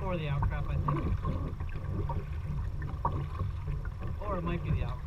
Or the outcrop, I think. Or it might be the outcrop.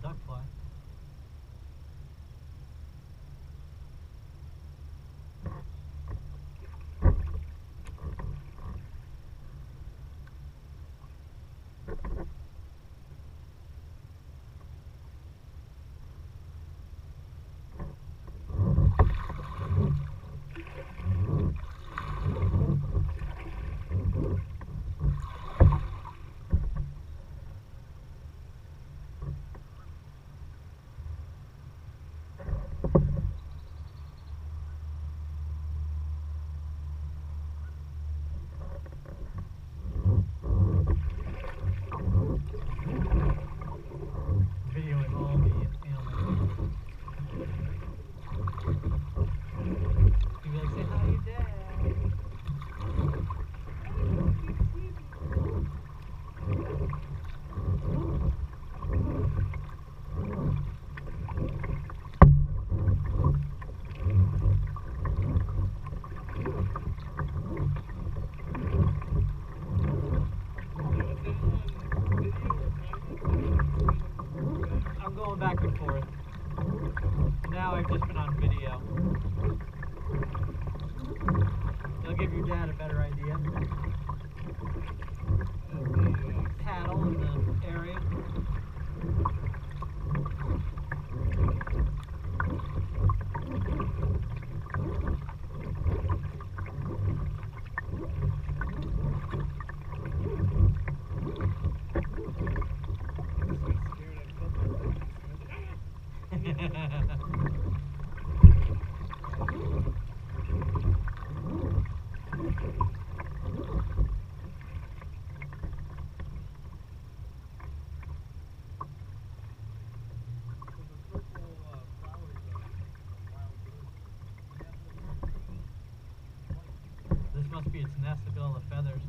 duck fly. Videoing all the animals. You'd be like, say hi to your dad. I'm going back and forth. Now I've just been on video. It'll give your dad a better idea. Paddle in the area. This must be its nest. Look at all the feathers.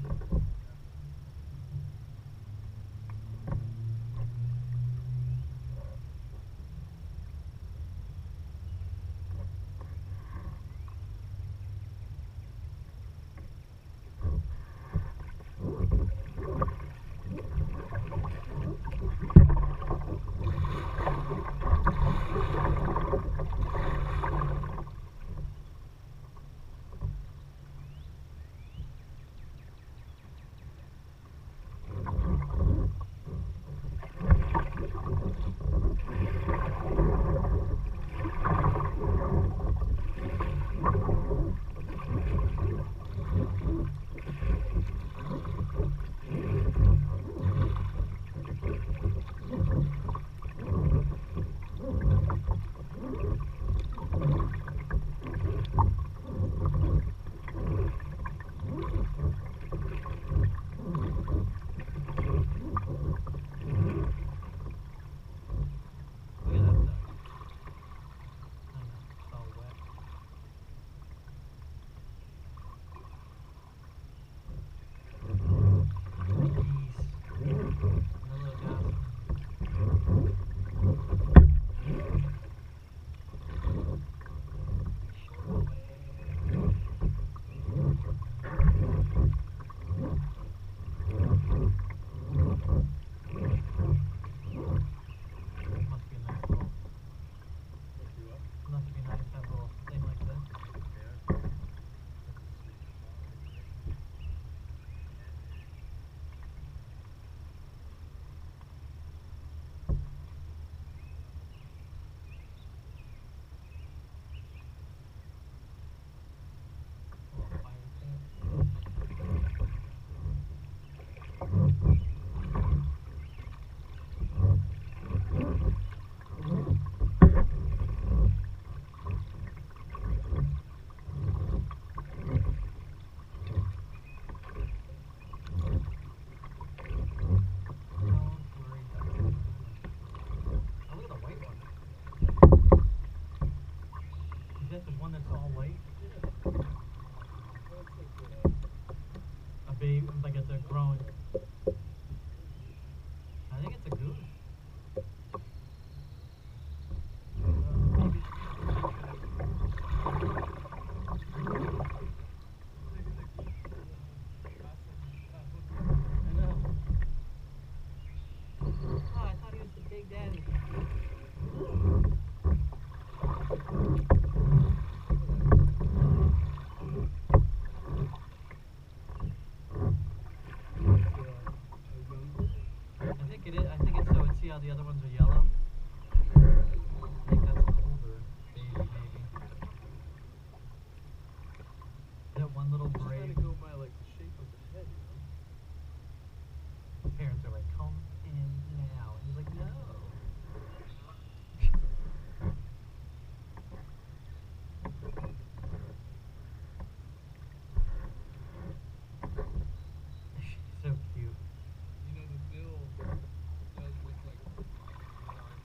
There's one that's all white. A baby, like it's a growing. I think it's a goose. I know. Oh, I thought he was the big daddy. that one little Just trying braid. to go by like the shape of the head, you know? Parents are like, come in now. And he's like, no. She's so cute. You know, the bill does look like an arm.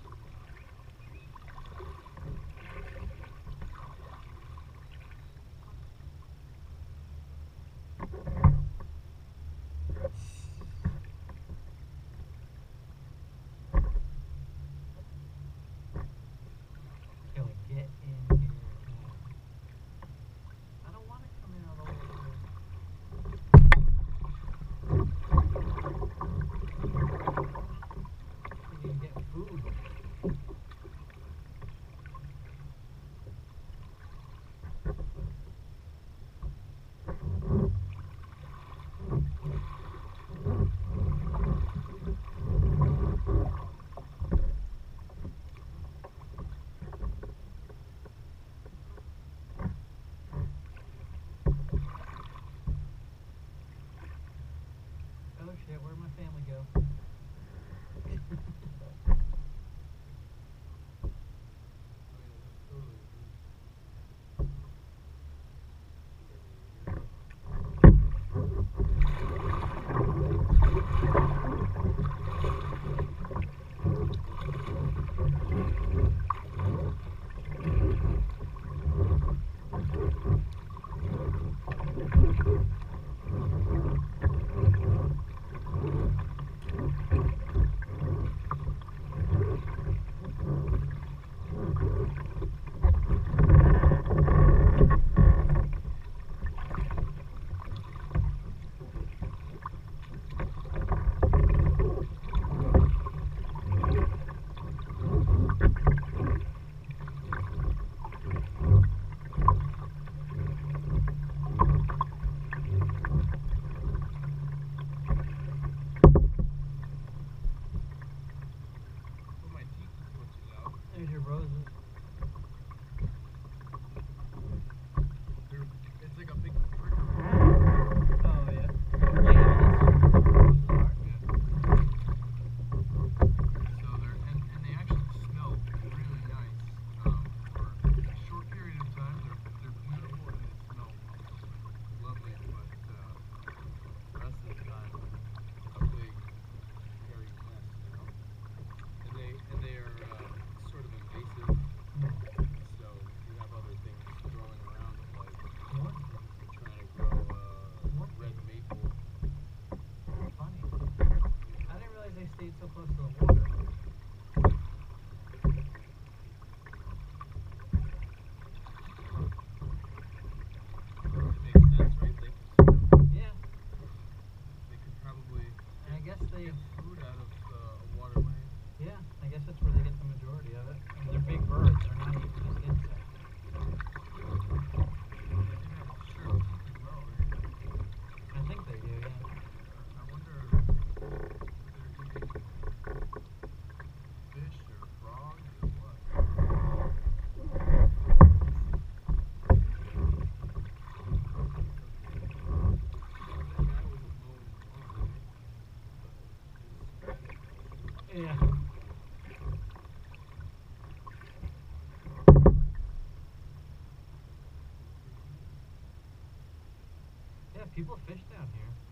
Kelly, get in here. I don't want to come in all the way here. You need to get food. Oh shit, where'd my family go? There's your roses. It's like a big brick. Oh yeah. Yeah, that's what roses are. Yeah. So and they actually smell really nice. For a short period of time, they're beautiful and they smell lovely, but the rest of the time, a big hairy mess, you know. And they are sort of invasive. So you have other things growing around them, like What? trying to grow red maple. Funny. I didn't realize they stayed so close to the water. Makes sense, right? Yeah. They could probably And I guess they. get food out of a waterway. Yeah, I guess that's where they get the majority of it. I mean, they're big birds. They're not even just insects. Sure, as well, right? I think they do. Yeah. I wonder if they're eating fish or frogs or what. That guy was mowing the lawn, right? Yeah. Yeah, people fish down here.